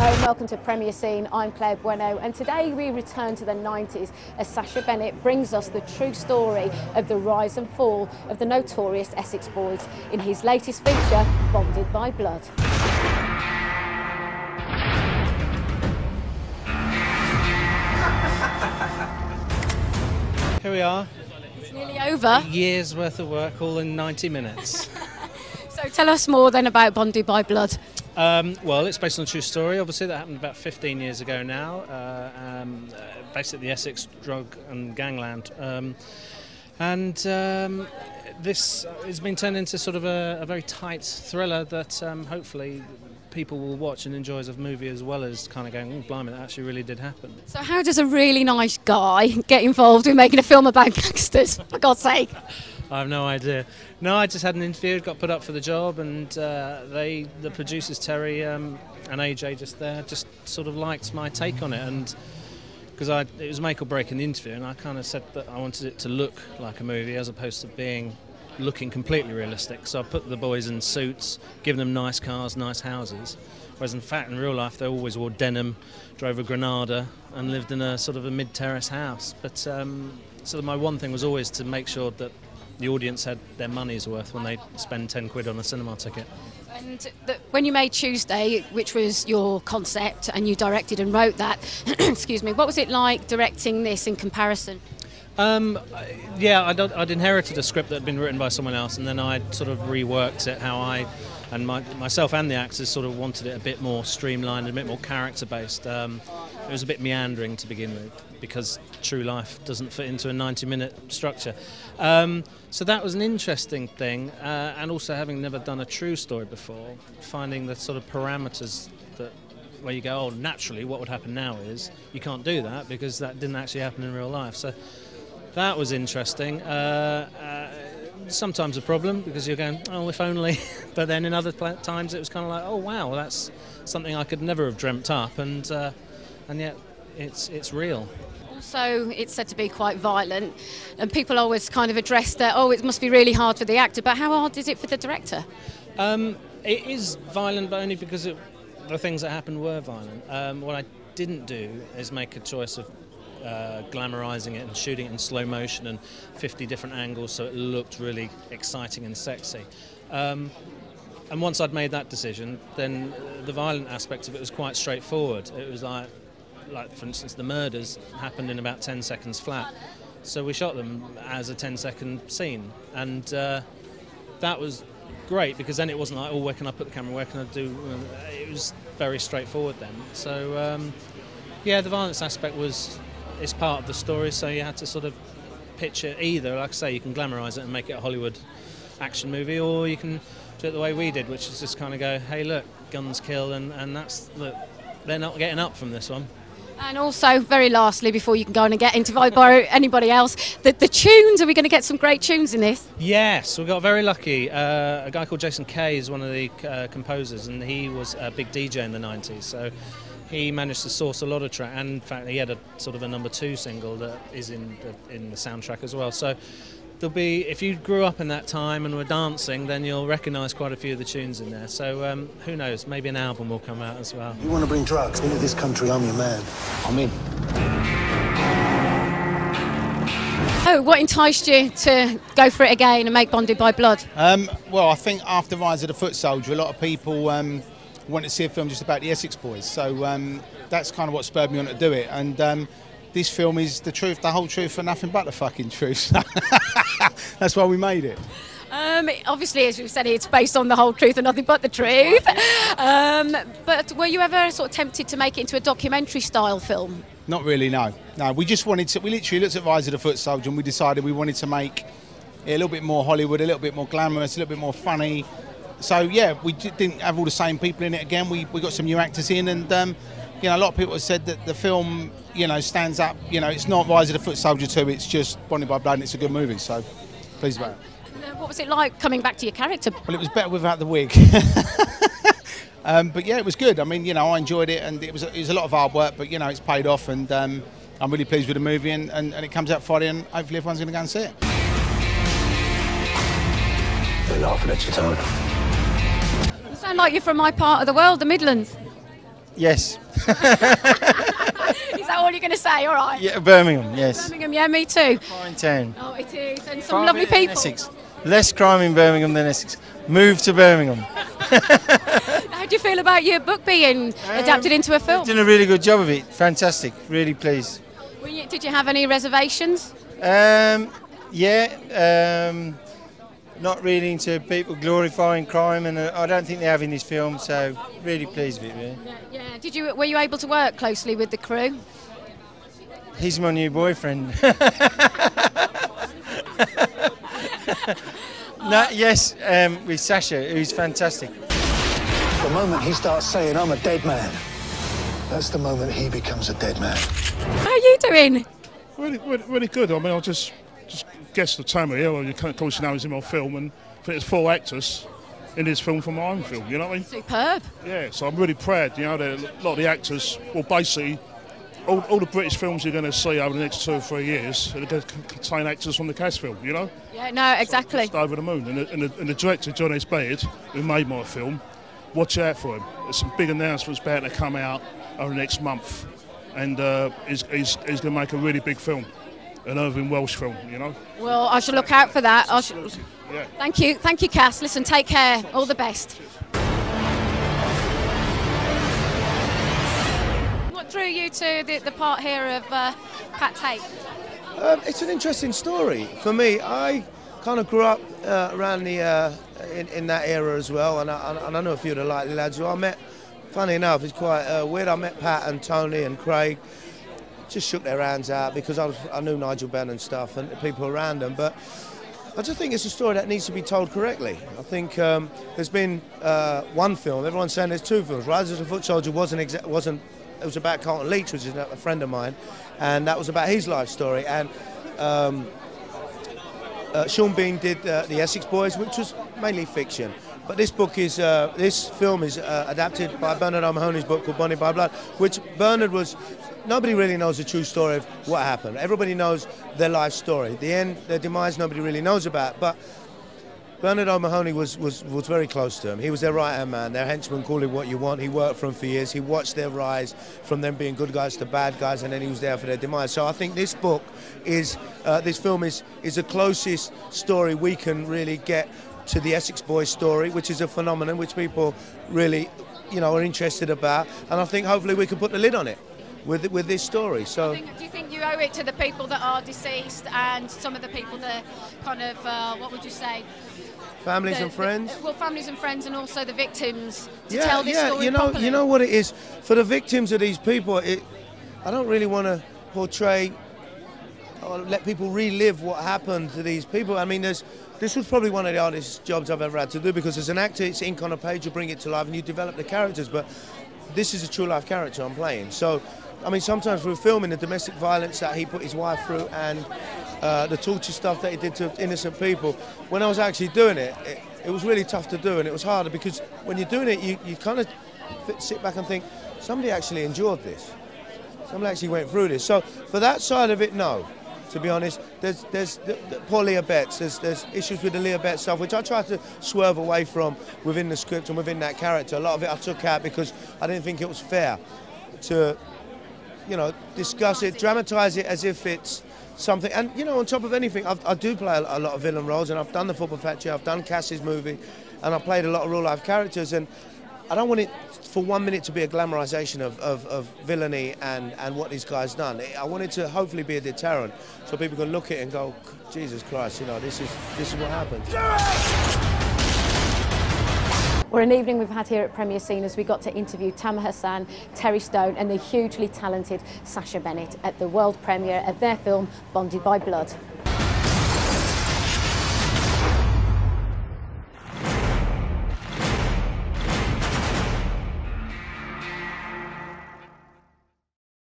and welcome to Premier Scene. I'm Claire Bueno, and today we return to the 90s as Sacha Bennett brings us the true story of the rise and fall of the notorious Essex Boys in his latest feature, Bonded by Blood. Here we are. It's nearly over. A year's worth of work, all in 90 minutes. So tell us more then about Bonded by Blood. Well, it's based on a true story. Obviously, that happened about 15 years ago now. Basically, the Essex drug and gangland, this has been turned into sort of a very tight thriller that hopefully people will watch and enjoy as a movie, as well as kind of going, oh, blimey, that actually really did happen. So how does a really nice guy get involved in making a film about gangsters, for God's sake? I have no idea. No, I just had an interview, got put up for the job, and the producers, Terry and AJ just there, just sort of liked my take on it, and because it was make or break in the interview, and I kind of said that I wanted it to look like a movie as opposed to looking completely realistic. So I put the boys in suits, given them nice cars, nice houses, whereas in fact in real life they always wore denim, drove a Granada, and lived in a sort of a mid-terrace house. But so my one thing was always to make sure that the audience had their money's worth when they spend 10 quid on a cinema ticket. And when you made Tuesday, which was your concept, and you directed and wrote that, excuse me, what was it like directing this in comparison? Yeah, I'd inherited a script that had been written by someone else, and then I'd sort of reworked it how I and myself and the actors sort of wanted it a bit more streamlined, a bit more character-based. It was a bit meandering to begin with, because true life doesn't fit into a 90-minute structure. So that was an interesting thing, and also having never done a true story before, finding the sort of parameters where you go, oh, naturally what would happen now is you can't do that because that didn't actually happen in real life. So that was interesting. Sometimes a problem because you're going, oh, if only, but then in other times it was kind of like, oh wow, that's something I could never have dreamt up, and yet it's real. Also, it's said to be quite violent, and people always kind of address that, oh, it must be really hard for the actor, but how hard is it for the director? It is violent, but only because the things that happened were violent. What I didn't do is make a choice of glamorising it and shooting it in slow motion and 50 different angles so it looked really exciting and sexy. And once I'd made that decision, then the violent aspect of it was quite straightforward. It was like for instance, the murders happened in about 10 seconds flat. So we shot them as a 10-second scene, and that was great because then it wasn't like, oh, where can I put the camera, where can I do? It was very straightforward then. So yeah, the violence aspect is part of the story, so you had to sort of pitch it either, like I say, you can glamorise it and make it a Hollywood action movie, or you can do it the way we did, which is just kind of go, hey look, guns kill, and that's, look, they're not getting up from this one. And also, very lastly, before you can go on and get interviewed by anybody else, the tunes, are we going to get some great tunes in this? Yes, we got very lucky. A guy called Jason Kay is one of the composers, and he was a big DJ in the 90s, so he managed to source a lot of track, and in fact he had a sort of a #2 single that is in the soundtrack as well. So there'll be, if you grew up in that time and were dancing, then you'll recognise quite a few of the tunes in there. So who knows, maybe an album will come out as well. You want to bring drugs into this country, I'm your man. I'm in. Oh, what enticed you to go for it again and make Bonded by Blood? Well, I think after Rise of the Foot Soldier, a lot of people wanted to see a film just about the Essex Boys. So that's kind of what spurred me on to do it. And this film is the truth, the whole truth, and nothing but the fucking truth. That's why we made it. Obviously, as we've said, it's based on the whole truth and nothing but the truth. But were you ever sort of tempted to make it into a documentary-style film? Not really, no. No, we just wanted to. We literally looked at Rise of the Foot Soldier and we decided we wanted to make it a little bit more Hollywood, a little bit more glamorous, a little bit more funny. So yeah, we didn't have all the same people in it again. We got some new actors in, and you know, a lot of people have said that the film, you know, stands up. You know, it's not Rise of the Foot Soldier 2, it's just Bonded by Blood, and it's a good movie. So pleased about it. What was it like coming back to your character? Well, it was better without the wig. But yeah, it was good. I mean, you know, I enjoyed it, and it was a lot of hard work, but you know, it's paid off, and I'm really pleased with the movie, and it comes out Friday, and hopefully everyone's going to go and see it. You're laughing at your time. You sound like you're from my part of the world, the Midlands. Yes. Is that all you're going to say? All right. Yeah, Birmingham, yes. Birmingham, yeah, me too. Fine town. Oh, it is, and some Far lovely better than people. Essex. Less crime in Birmingham than Essex. Move to Birmingham. How do you feel about your book being adapted into a film? Done a really good job of it. Fantastic. Really pleased. Did you have any reservations? Not really into people glorifying crime, and I don't think they have in this film. So really pleased with it. Really. Yeah. Were you able to work closely with the crew? He's my new boyfriend. With Sasha, who's fantastic. The moment he starts saying, I'm a dead man, that's the moment he becomes a dead man. How are you doing? Really good. I mean, I just guessed the Tammy here. Well, of course, you know he's in my film, and I think there's 4 actors in this film from my own film, you know what I mean? Superb. Yeah, so I'm really proud, you know, that a lot of the actors, well, basically, all the British films you're going to see over the next 2 or 3 years are going to contain actors from the Cass film, you know? Yeah, no, exactly. Just over the moon. And the director, John S. Baird, who made my film, watch out for him. There's some big announcements about to come out over the next month. And he's going to make a really big film, an Irving Welsh film, you know? Well, I shall look out for that. Yeah. Thank you, Cass. Listen, take care. All the best. What drew you to the part here of Pat Tate? It's an interesting story for me. I kind of grew up around the in that era as well, and I know a few of the likely lads who I met. Funny enough, it's quite weird. I met Pat and Tony and Craig. Just shook their hands out because I knew Nigel Benn and stuff and the people around them. But I just think it's a story that needs to be told correctly. I think there's been one film. Everyone's saying there's 2 films. Rise of the Foot Soldier wasn't. It was about Carlton Leach, which is a friend of mine, and that was about his life story. And Sean Bean did the Essex Boys, which was mainly fiction. But this film is adapted by Bernard O'Mahony's book called Bonded by Blood, which Bernard was. Nobody really knows the true story of what happened. Everybody knows their life story. The end, their demise, nobody really knows about. But Bernard O'Mahony was very close to him. He was their right-hand man, their henchman, call it what you want. He worked for them for years. He watched their rise from them being good guys to bad guys, and then he was there for their demise. So I think this book is, this film is the closest story we can really get to the Essex Boys story, which is a phenomenon which people really, are interested about. And I think hopefully we can put the lid on it with this story. So, do you think you owe it to the people that are deceased and some of the people that kind of, what would you say? Families and friends? Well, families and friends, and also the victims to tell this story properly. You know what it is? For the victims of these people, I don't really want to portray or let people relive what happened to these people. I mean, this was probably one of the hardest jobs I've ever had to do, because as an actor, it's ink on a page, you bring it to life and you develop the characters, but this is a true life character I'm playing. So, I mean, sometimes we're filming the domestic violence that he put his wife through and the torture stuff that he did to innocent people. When I was actually doing it was really tough to do, and it was harder because when you're doing it, you kind of sit back and think, somebody actually endured this. Somebody actually went through this. So for that side of it, no. To be honest, there's the poor Leah Betts. There's issues with the Leah Betts stuff, which I tried to swerve away from within the script and within that character. A lot of it I took out because I didn't think it was fair to, discuss it, dramatise it as if it's something. And, on top of anything, I do play a lot of villain roles, and I've done The Football Factory, I've done Cass's movie, and I've played a lot of real-life characters, and I don't want it for 1 minute to be a glamorisation of villainy and what these guys done. I want it to hopefully be a deterrent, so people can look at it and go, Jesus Christ, this is what happened. Well, an evening we've had here at Premier Scene as we got to interview Tamer Hassan, Terry Stone and the hugely talented Sasha Bennett at the world premiere of their film Bonded by Blood.